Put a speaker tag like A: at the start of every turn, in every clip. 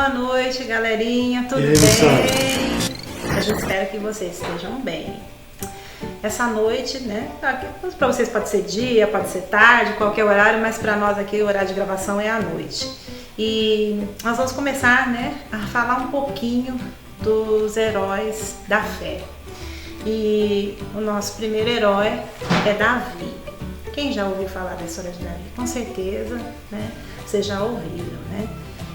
A: Boa noite, galerinha, tudo
B: aí,
A: bem? Eu espero que vocês estejam bem. Essa noite, né, para vocês pode ser dia, pode ser tarde, qualquer horário, mas para nós aqui o horário de gravação é à noite. E nós vamos começar, né, a falar um pouquinho dos heróis da fé. E o nosso primeiro herói é Davi. Quem já ouviu falar da história de Davi? Com certeza, né, vocês já ouviram, né?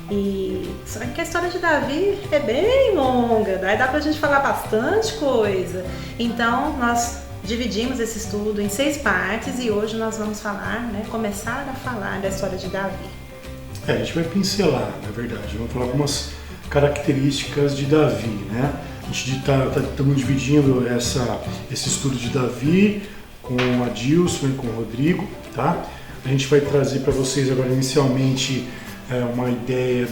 A: E só que a história de Davi é bem longa, daí dá pra gente falar bastante coisa. Então nós dividimos esse estudo em 6 partes e hoje nós vamos falar, né, começar a falar da história de Davi.
B: A gente vai pincelar, na verdade, vamos falar algumas características de Davi, né? A gente estamos dividindo esse estudo de Davi com o Adilson e com o Rodrigo, tá? A gente vai trazer para vocês agora inicialmente uma ideia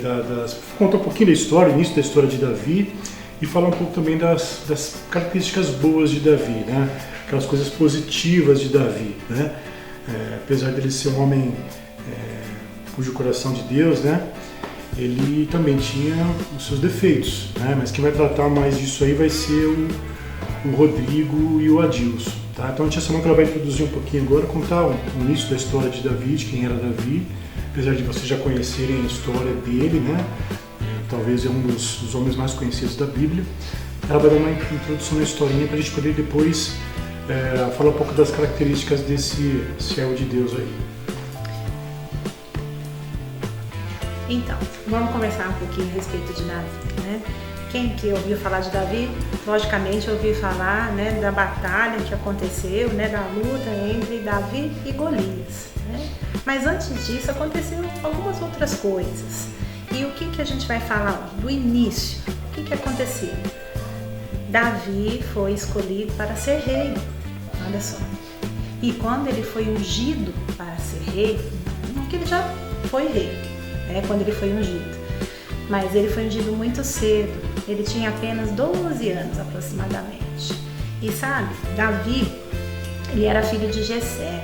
B: contar um pouquinho da história, o início da história de Davi e falar um pouco também das características boas de Davi, né? Aquelas coisas positivas de Davi, né? Apesar dele ser um homem cujo coração de Deus, né? Ele também tinha os seus defeitos, né? Mas quem vai tratar mais disso aí vai ser o Rodrigo e o Adilson, tá? Então a tia Samanta vai introduzir um pouquinho agora, contar o início da história de Davi, de quem era Davi, apesar de vocês já conhecerem a história dele, né? Talvez é um dos homens mais conhecidos da Bíblia. Ela vai dar uma introdução na historinha para a gente poder depois falar um pouco das características desse servo de Deus aí.
A: Então, vamos conversar um pouquinho a respeito de Davi, né? Quem que ouviu falar de Davi, logicamente ouviu falar, né, da batalha que aconteceu, né, da luta entre Davi e Golias, né? Mas antes disso aconteceu algumas outras coisas. E o que a gente vai falar do início? O que aconteceu? Davi foi escolhido para ser rei, olha só. E quando ele foi ungido para ser rei, não que ele já foi rei, né, quando ele foi ungido, mas ele foi ungido muito cedo. Ele tinha apenas 12 anos aproximadamente. E sabe, Davi, ele era filho de Jessé.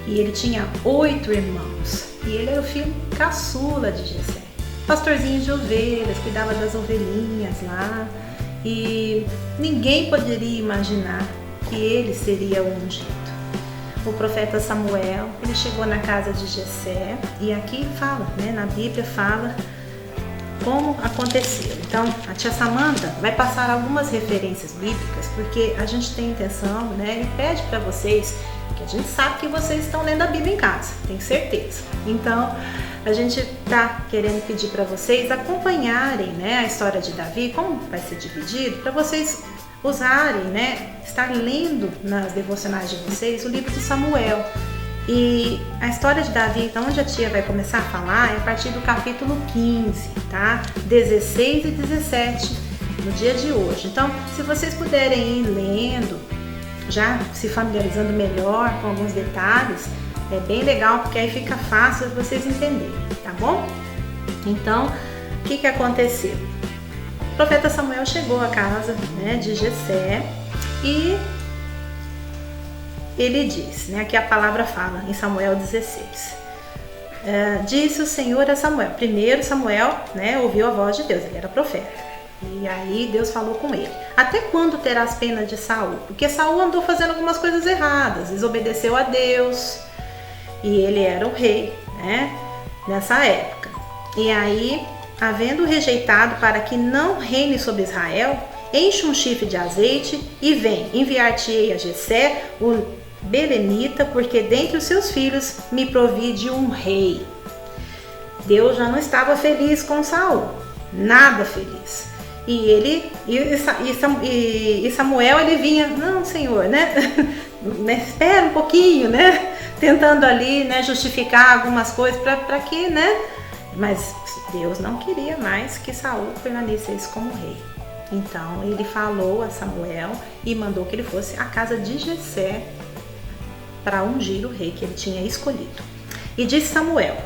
A: E ele tinha 8 irmãos. E ele era o filho caçula de Jessé. Pastorzinho de ovelhas, cuidava das ovelhinhas lá. E ninguém poderia imaginar que ele seria o ungido. O profeta Samuel, ele chegou na casa de Jessé. E aqui fala, né, na Bíblia fala como aconteceu. Então, a tia Samanta vai passar algumas referências bíblicas, porque a gente tem intenção, né, e pede para vocês, que a gente sabe que vocês estão lendo a Bíblia em casa, tenho certeza. Então, a gente está querendo pedir para vocês acompanharem, né, a história de Davi, como vai ser dividido, para vocês usarem, né, estar lendo nas devocionais de vocês o livro de Samuel. E a história de Davi, então, onde a tia vai começar a falar, é a partir do capítulo 15, tá? 16 e 17, no dia de hoje. Então, se vocês puderem ir lendo, já se familiarizando melhor com alguns detalhes, é bem legal, porque aí fica fácil vocês entenderem, tá bom? Então, o que aconteceu? O profeta Samuel chegou à casa, né, de Jessé e ele diz, né, aqui a palavra fala em Samuel 16, disse o Senhor a Samuel. Primeiro Samuel, né, ouviu a voz de Deus, ele era profeta, e aí Deus falou com ele: até quando terás pena de Saul? Porque Saul andou fazendo algumas coisas erradas, desobedeceu a Deus, e ele era o rei, né, nessa época. E aí, havendo rejeitado para que não reine sobre Israel, enche um chifre de azeite e vem, enviar-te-ei a Jessé, o belemita, porque dentre os seus filhos me provide um rei. Deus já não estava feliz com Saul, nada feliz. E Samuel, ele vinha, não, Senhor, né? Espera um pouquinho, né? Tentando ali, né, justificar algumas coisas para que, né? Mas Deus não queria mais que Saul permanecesse como rei. Então ele falou a Samuel e mandou que ele fosse à casa de Jessé para ungir o rei que ele tinha escolhido. E disse Samuel: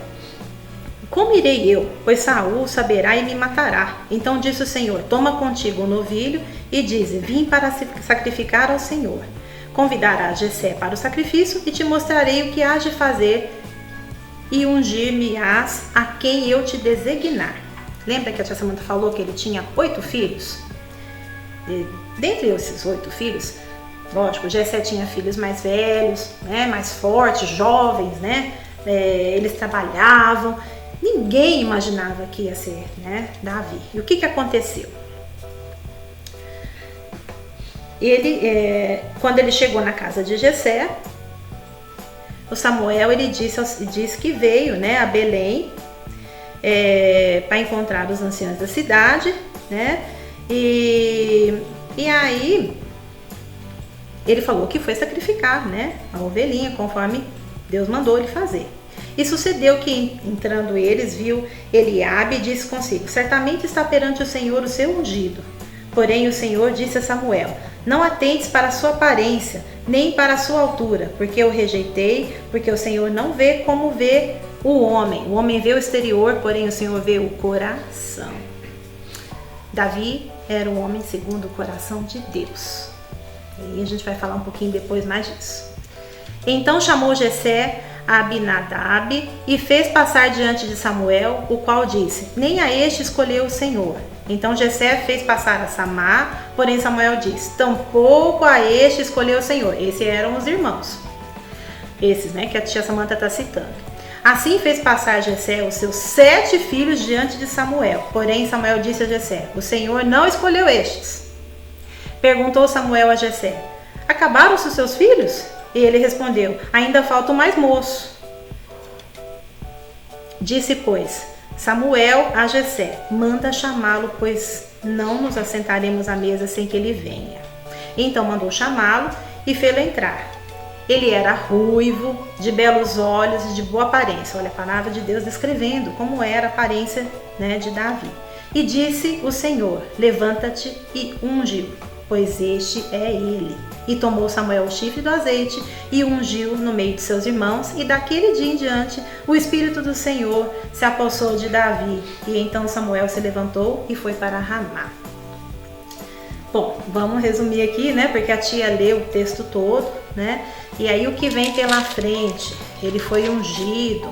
A: como irei eu? Pois Saul saberá e me matará. Então disse o Senhor: toma contigo um novilho e dize: vim para sacrificar ao Senhor. Convidarás Jessé para o sacrifício e te mostrarei o que hás de fazer e ungir-me-ás a quem eu te designar. Lembra que a tia Samanta falou que ele tinha 8 filhos? E, dentre esses 8 filhos, lógico, Jessé tinha filhos mais velhos, né, mais fortes, jovens, né? Eles trabalhavam. Ninguém imaginava que ia ser, né, Davi. E o que aconteceu? Quando ele chegou na casa de Jessé, o Samuel ele disse que veio, né, a Belém para encontrar os anciãos da cidade, né? E aí ele falou que foi sacrificar, né, a ovelhinha conforme Deus mandou ele fazer. E sucedeu que, entrando eles, viu Eliabe e disse consigo: certamente está perante o Senhor o seu ungido. Porém o Senhor disse a Samuel: não atentes para a sua aparência, nem para a sua altura, porque eu rejeitei, porque o Senhor não vê como vê o homem. O homem vê o exterior, porém o Senhor vê o coração. Davi era um homem segundo o coração de Deus. E a gente vai falar um pouquinho depois mais disso. Então chamou Jessé a Abinadab e fez passar diante de Samuel, o qual disse: nem a este escolheu o Senhor. Então Jessé fez passar a Samá, porém Samuel disse: tampouco a este escolheu o Senhor. Esses eram os irmãos. Esses, né, que a tia Samanta está citando. Assim fez passar Jessé os seus 7 filhos diante de Samuel. Porém Samuel disse a Jessé: o Senhor não escolheu estes. Perguntou Samuel a Jessé: acabaram-se os seus filhos? E ele respondeu: ainda falta o mais moço. Disse, pois, Samuel a Jessé: manda chamá-lo, pois não nos assentaremos à mesa sem que ele venha. Então mandou chamá-lo e fê-lo entrar. Ele era ruivo, de belos olhos e de boa aparência. Olha a palavra de Deus descrevendo como era a aparência, né, de Davi. E disse o Senhor: levanta-te e unge-o, pois este é ele. E tomou Samuel o chifre do azeite e ungiu no meio de seus irmãos, e daquele dia em diante o Espírito do Senhor se apossou de Davi. E então Samuel se levantou e foi para Ramá. Bom, vamos resumir aqui, né, porque a tia leu o texto todo, né, e aí o que vem pela frente, ele foi ungido.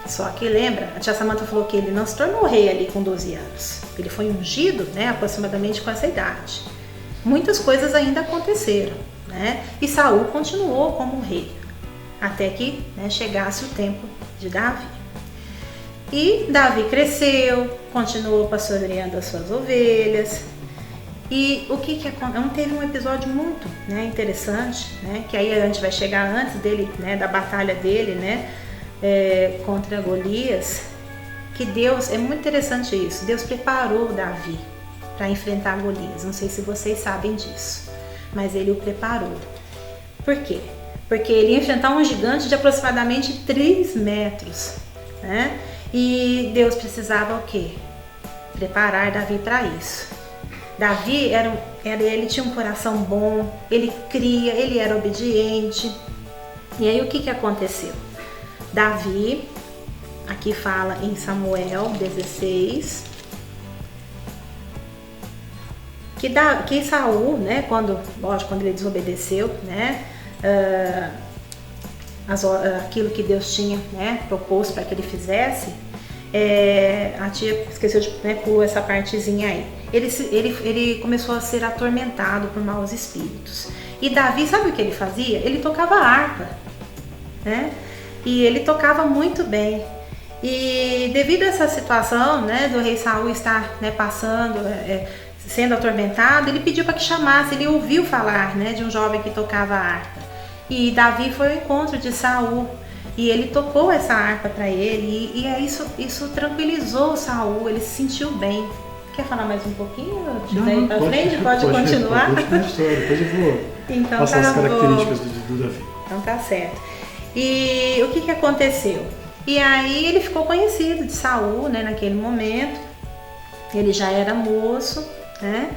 A: Só que lembra, a tia Samanta falou que ele não se tornou rei ali com 12 anos. Ele foi ungido, né, aproximadamente com essa idade. Muitas coisas ainda aconteceram, né? E Saul continuou como rei, até que, né, chegasse o tempo de Davi. E Davi cresceu, continuou pastoreando as suas ovelhas. E o que aconteceu? Teve um episódio muito, né, interessante, né? Que aí a gente vai chegar antes dele, né, da batalha dele, né, contra Golias. Que Deus, é muito interessante isso, Deus preparou Davi para enfrentar Golias. Não sei se vocês sabem disso, mas ele o preparou. Por quê? Porque ele ia enfrentar um gigante de aproximadamente 3 metros, né? E Deus precisava o quê? Preparar Davi para isso. Davi ele tinha um coração bom, ele cria, ele era obediente. E aí o que aconteceu? Davi, aqui fala em Samuel 16, que Saul, né, quando ele desobedeceu, né, aquilo que Deus tinha, né, proposto para que ele fizesse, a tia esqueceu de, né, pulou essa partezinha aí. Ele começou a ser atormentado por maus espíritos. E Davi, sabe o que ele fazia? Ele tocava harpa, né? E ele tocava muito bem. E devido a essa situação, né, do rei Saul estar, né, passando, sendo atormentado, ele pediu para que chamasse. Ele ouviu falar, né, de um jovem que tocava harpa. E Davi foi ao encontro de Saul e ele tocou essa harpa para ele. E isso tranquilizou Saul. Ele se sentiu bem. Quer falar mais um pouquinho? Daí para frente? Pode continuar?
B: Pode história, depois eu vou
A: então,
B: passar as características do Davi.
A: Então tá certo. E o que aconteceu? E aí ele ficou conhecido de Saul, né, naquele momento. Ele já era moço, né?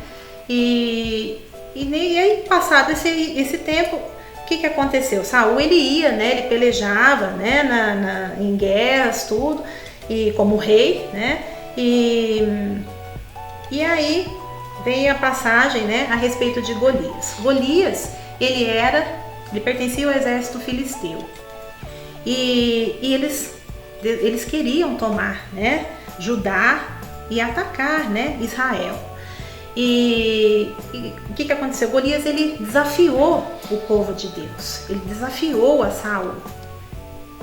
A: E aí, passado esse tempo, o que aconteceu? Saul, ele ia, né? Ele pelejava, né? Em guerras, tudo, e como rei, né? E aí vem a passagem, né, a respeito de Golias. Golias, ele pertencia ao exército filisteu. E eles queriam tomar, né, Judá e atacar, né, Israel. E o que aconteceu? Golias, ele desafiou o povo de Deus, ele desafiou a Saul,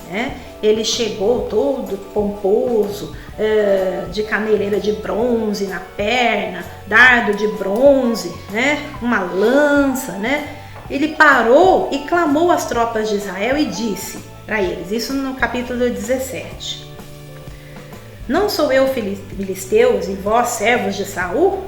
A: né? Ele chegou todo pomposo, de caneleira de bronze na perna, dardo de bronze, né? Uma lança, né? Ele parou e clamou às tropas de Israel e disse para eles, isso no capítulo 17: não sou eu filisteus e vós servos de Saul?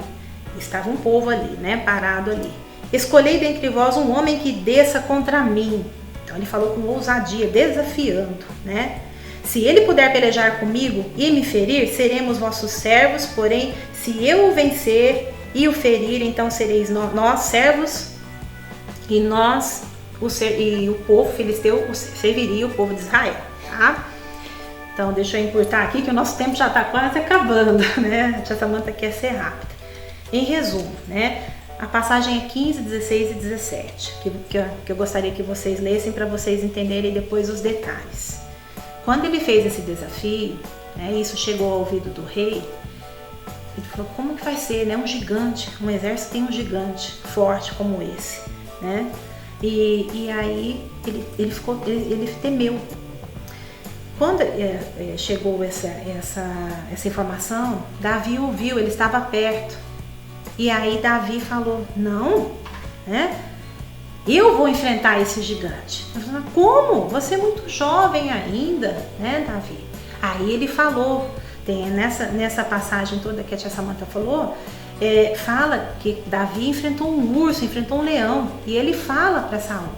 A: Estava um povo ali, né, parado ali. Escolhei dentre vós um homem que desça contra mim. Então ele falou com ousadia, desafiando, né? Se ele puder pelejar comigo e me ferir, seremos vossos servos, porém, se eu o vencer e o ferir, então sereis nós servos, e o povo filisteu serviria o povo de Israel, tá? Então deixa eu encurtar aqui que o nosso tempo já está quase acabando, né? A tia Samanta quer ser rápida. Em resumo, né? A passagem é 15, 16 e 17, que eu gostaria que vocês lessem para vocês entenderem depois os detalhes. Quando ele fez esse desafio, né, isso chegou ao ouvido do rei, ele falou, como que vai ser, né? Um gigante, um exército tem um gigante forte como esse, né? E aí ele temeu. Quando chegou essa informação, Davi ouviu, ele estava perto. E aí Davi falou, não, né? Eu vou enfrentar esse gigante. Eu falei, como? Você é muito jovem ainda, né, Davi? Aí ele falou, tem nessa passagem toda que a tia Samanta falou, fala que Davi enfrentou um urso, enfrentou um leão. E ele fala para Saul,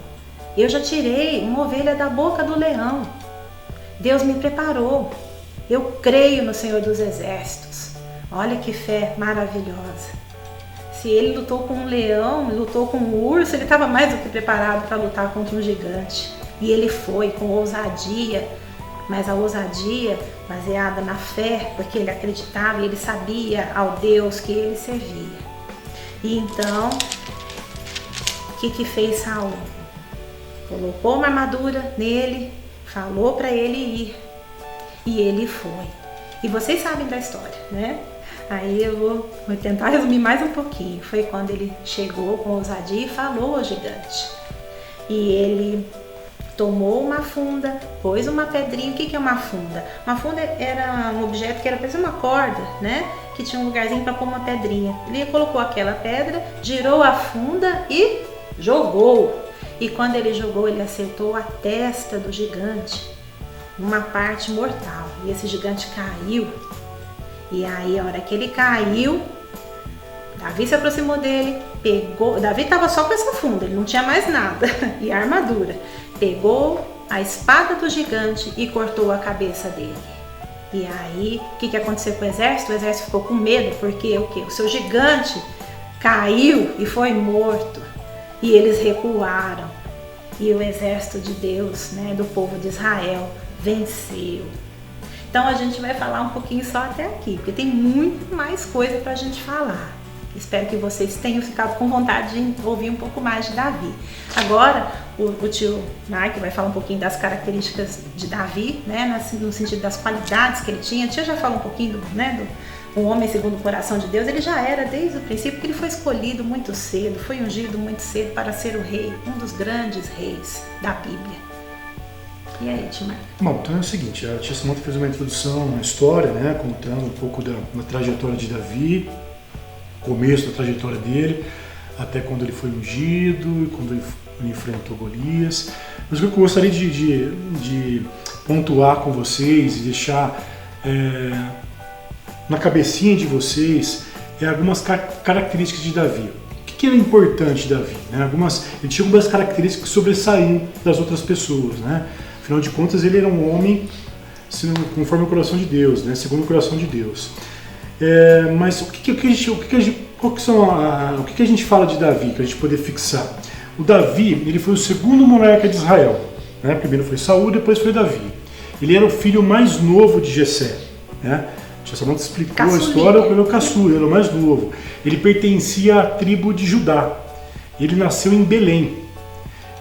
A: eu já tirei uma ovelha da boca do leão. Deus me preparou. Eu creio no Senhor dos Exércitos. Olha que fé maravilhosa. Se ele lutou com um leão, lutou com um urso, ele estava mais do que preparado para lutar contra um gigante. E ele foi com ousadia, mas a ousadia baseada na fé, porque ele acreditava e ele sabia ao Deus que ele servia. E então, o que fez Saul? Colocou uma armadura nele, falou para ele ir, e ele foi. E vocês sabem da história, né? Aí eu vou tentar resumir mais um pouquinho. Foi quando ele chegou com ousadia e falou ao gigante. E ele tomou uma funda, pôs uma pedrinha. O que é uma funda? Uma funda era um objeto que era parecia uma corda, né? Que tinha um lugarzinho para pôr uma pedrinha. Ele colocou aquela pedra, girou a funda e jogou. E quando ele jogou, ele acertou a testa do gigante, uma parte mortal. E esse gigante caiu. E aí, a hora que ele caiu, Davi se aproximou dele, pegou... Davi estava só com essa funda, ele não tinha mais nada. E a armadura. Pegou a espada do gigante e cortou a cabeça dele. E aí, o que aconteceu com o exército? O exército ficou com medo, porque o quê? O seu gigante caiu e foi morto. E eles recuaram. E o exército de Deus, né, do povo de Israel, venceu. Então a gente vai falar um pouquinho só até aqui, porque tem muito mais coisa para a gente falar. Espero que vocês tenham ficado com vontade de ouvir um pouco mais de Davi. Agora o tio Mike vai falar um pouquinho das características de Davi, né, no sentido das qualidades que ele tinha. A tia já falou um pouquinho do homem segundo o coração de Deus. Ele já era desde o princípio, porque ele foi escolhido muito cedo, foi ungido muito cedo para ser o rei, um dos grandes reis da Bíblia. E aí, tio Marco?
B: Bom, então é o seguinte, a tia Samanta fez uma introdução na história, né, contando um pouco da trajetória de Davi, começo da trajetória dele, até quando ele foi ungido, e quando ele enfrentou Golias. Mas o que eu gostaria de pontuar com vocês e deixar na cabecinha de vocês algumas características de Davi. O que era importante de Davi? Né? Ele tinha algumas características que sobressaíam das outras pessoas, né? Afinal de contas, ele era um homem conforme o coração de Deus, né? Segundo o coração de Deus. Mas o que a gente fala de Davi, que a gente poder fixar? O Davi, ele foi o segundo monarca de Israel. Né? Primeiro foi Saul, depois foi Davi. Ele era o filho mais novo de Jessé. Né? A tia Samanta explicou a história pelo caçula, ele era o mais novo. Ele pertencia à tribo de Judá. Ele nasceu em Belém.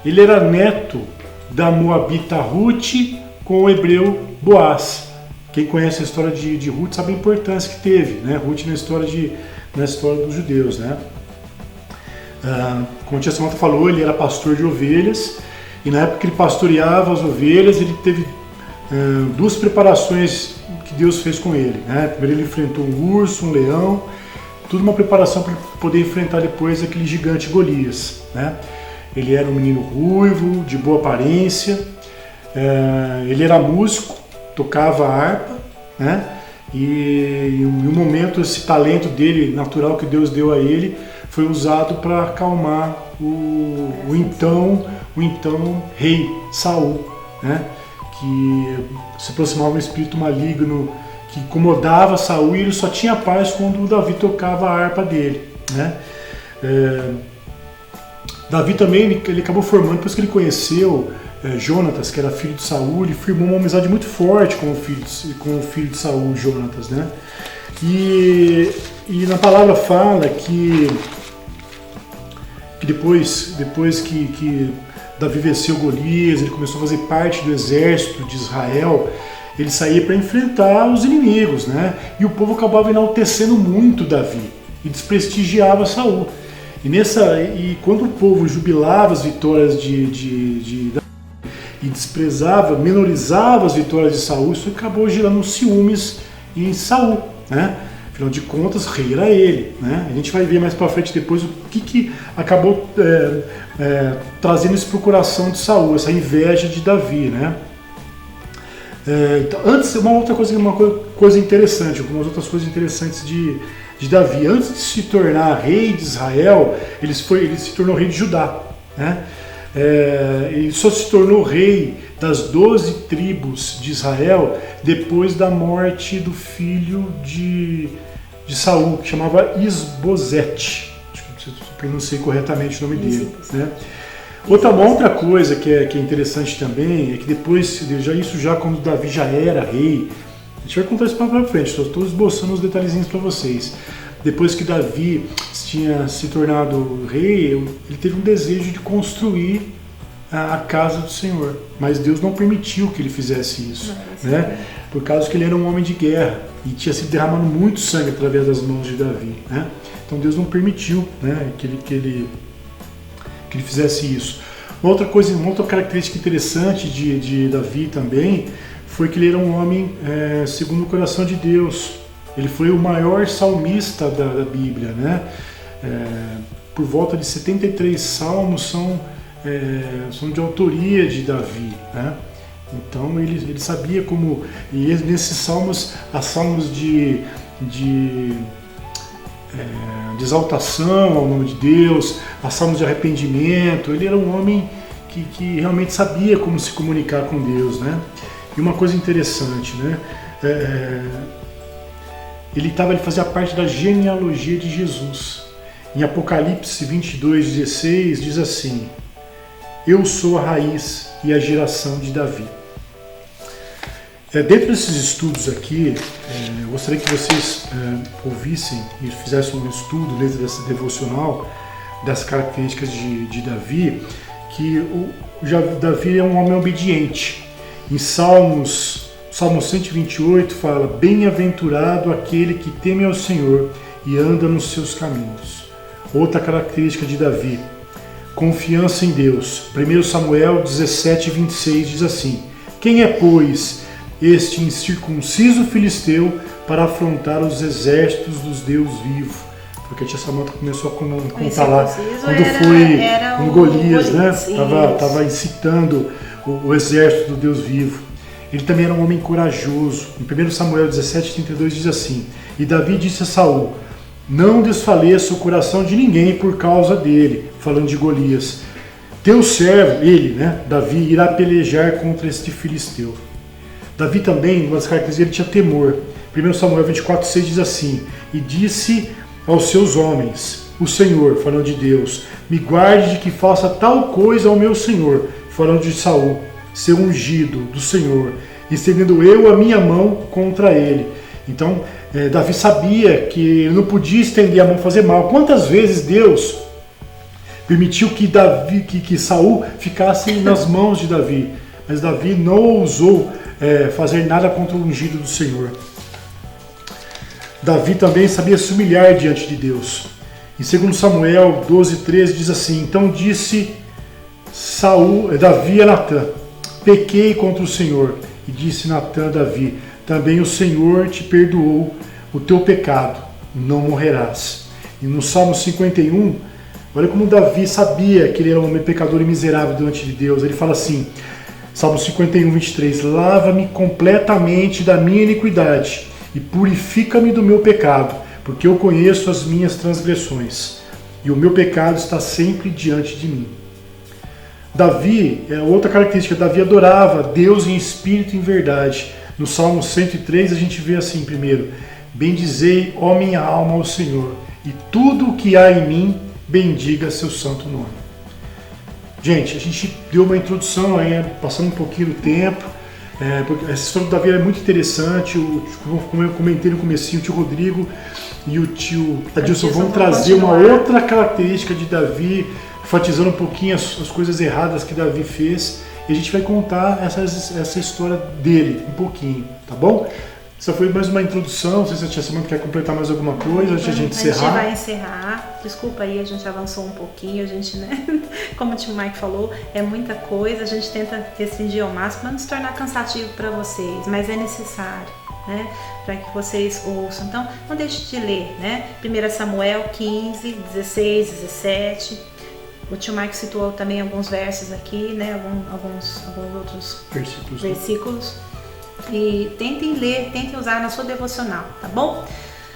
B: Ele era neto da moabita Ruth com o hebreu Boaz. Quem conhece a história de Ruth sabe a importância que teve, né? Ruth na história dos judeus, né? Como a tia Samanta falou, ele era pastor de ovelhas, e na época que ele pastoreava as ovelhas, ele teve duas preparações que Deus fez com ele, né? Primeiro ele enfrentou um urso, um leão, tudo uma preparação para poder enfrentar depois aquele gigante Golias, né? Ele era um menino ruivo, de boa aparência, ele era músico, tocava harpa, né? E em um momento esse talento dele, natural que Deus deu a ele, foi usado para acalmar o então rei Saul, né? Que se aproximava um espírito maligno que incomodava Saul, e ele só tinha paz quando o Davi tocava a harpa dele, né? Davi também ele acabou formando, depois que ele conheceu Jonatas, que era filho de Saul, ele firmou uma amizade muito forte com o filho de Saul, Jonatas, né? E na palavra fala que depois que Davi venceu Golias, ele começou a fazer parte do exército de Israel, ele saía para enfrentar os inimigos, né? E o povo acabava enaltecendo muito Davi e desprestigiava Saul. E quando o povo jubilava as vitórias de Davi e desprezava, menorizava as vitórias de Saul, isso acabou gerando ciúmes em Saul, né? Afinal de contas, rei era ele, né? A gente vai ver mais para frente depois o que acabou trazendo isso para o coração de Saul, essa inveja de Davi, né? Então, antes, uma coisa interessante, algumas outras coisas interessantes de Davi. Antes de se tornar rei de Israel, ele se tornou rei de Judá, né? Ele só se tornou rei das 12 tribos de Israel depois da morte do filho de Saul, que chamava Isbosete. Acho que eu pronunciei corretamente o nome dele, né? Uma outra coisa que é interessante também é que depois, já quando Davi já era rei, a gente vai contar isso para frente, só estou esboçando os detalhezinhos para vocês. Depois que Davi tinha se tornado rei, ele teve um desejo de construir a casa do Senhor, mas Deus não permitiu que ele fizesse isso, né? Por causa que ele era um homem de guerra e tinha se derramado muito sangue através das mãos de Davi, né? Então Deus não permitiu, né, que ele fizesse isso. Outra característica interessante de Davi também foi que ele era um homem segundo o coração de Deus. Ele foi o maior salmista da Bíblia, né? Por volta de 73 salmos são de autoria de Davi, né? Então ele sabia como, e nesses salmos, há salmos de exaltação ao nome de Deus, há salmos de arrependimento. Ele era um homem que realmente sabia como se comunicar com Deus, né? E uma coisa interessante, né? Ele fazia parte da genealogia de Jesus. Em Apocalipse 22:16 diz assim: eu sou a raiz e a geração de Davi. Dentro desses estudos aqui, eu gostaria que vocês ouvissem e fizessem um estudo dentro dessa devocional, das características de Davi, que Davi é um homem obediente. Em Salmo 128 fala: bem-aventurado aquele que teme ao Senhor e anda nos seus caminhos. Outra característica de Davi: confiança em Deus. 1 Samuel 17:26 diz assim: quem é, pois, este incircunciso filisteu para afrontar os exércitos dos Deus vivo? Porque a tia Samanta começou a contar lá quando Golias, né? Estava incitando o exército do Deus vivo. Ele também era um homem corajoso. Em 1 Samuel 17:32 diz assim: e Davi disse a Saul: não desfaleça o coração de ninguém por causa dele, falando de Golias. Teu servo, ele, né, Davi, irá pelejar contra este filisteu. Davi também, uma das características, ele tinha temor. 1 Samuel 24:6 diz assim: e disse aos seus homens, o Senhor, falando de Deus, me guarde de que faça tal coisa ao meu Senhor, falando de Saul, seu ungido do Senhor, estendendo eu a minha mão contra ele. Então, Davi sabia que ele não podia estender a mão e fazer mal. Quantas vezes Deus permitiu que Saul ficasse nas mãos de Davi, mas Davi não ousou fazer nada contra o ungido do Senhor. Davi também sabia se humilhar diante de Deus. Em 2 Samuel 12:13 diz assim: então disse Davi a Natã: pequei contra o Senhor. E disse Natã a Davi: também o Senhor te perdoou o teu pecado, não morrerás. E no Salmo 51, olha como Davi sabia que ele era um homem pecador e miserável diante de Deus. Ele fala assim, Salmo 51:23: lava-me completamente da minha iniquidade e purifica-me do meu pecado, porque eu conheço as minhas transgressões e o meu pecado está sempre diante de mim. Davi, outra característica, Davi adorava Deus em espírito e em verdade. No Salmo 103 a gente vê assim primeiro: bendizei, ó minha alma, ao Senhor, e tudo o que há em mim, bendiga seu santo nome. Gente, a gente deu uma introdução aí, passando um pouquinho do tempo, porque essa história do Davi é muito interessante. Como eu comentei no comecinho, o tio Rodrigo e o tio Adilson vão trazer uma outra característica de Davi, enfatizando um pouquinho as coisas erradas que Davi fez, e a gente vai contar essa história dele um pouquinho, tá bom? Essa foi mais uma introdução. Não sei se a tia Samanta quer completar mais alguma coisa antes de a gente encerrar.
A: A gente vai encerrar. Desculpa aí, a gente avançou um pouquinho, a gente, né? Como o tio Mike falou, é muita coisa, a gente tenta restringir ao máximo para não se tornar cansativo para vocês, mas é necessário, né? Para que vocês ouçam. Então, não deixe de ler, né? 1 Samuel 15, 16, 17. O tio Mike citou também alguns versos aqui, né? Alguns outros versículos. E tentem ler, tentem usar na sua devocional, tá bom?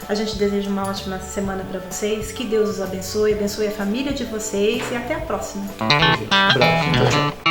A: A gente deseja uma ótima semana para vocês, que Deus os abençoe a família de vocês e até a próxima.
B: Abraço.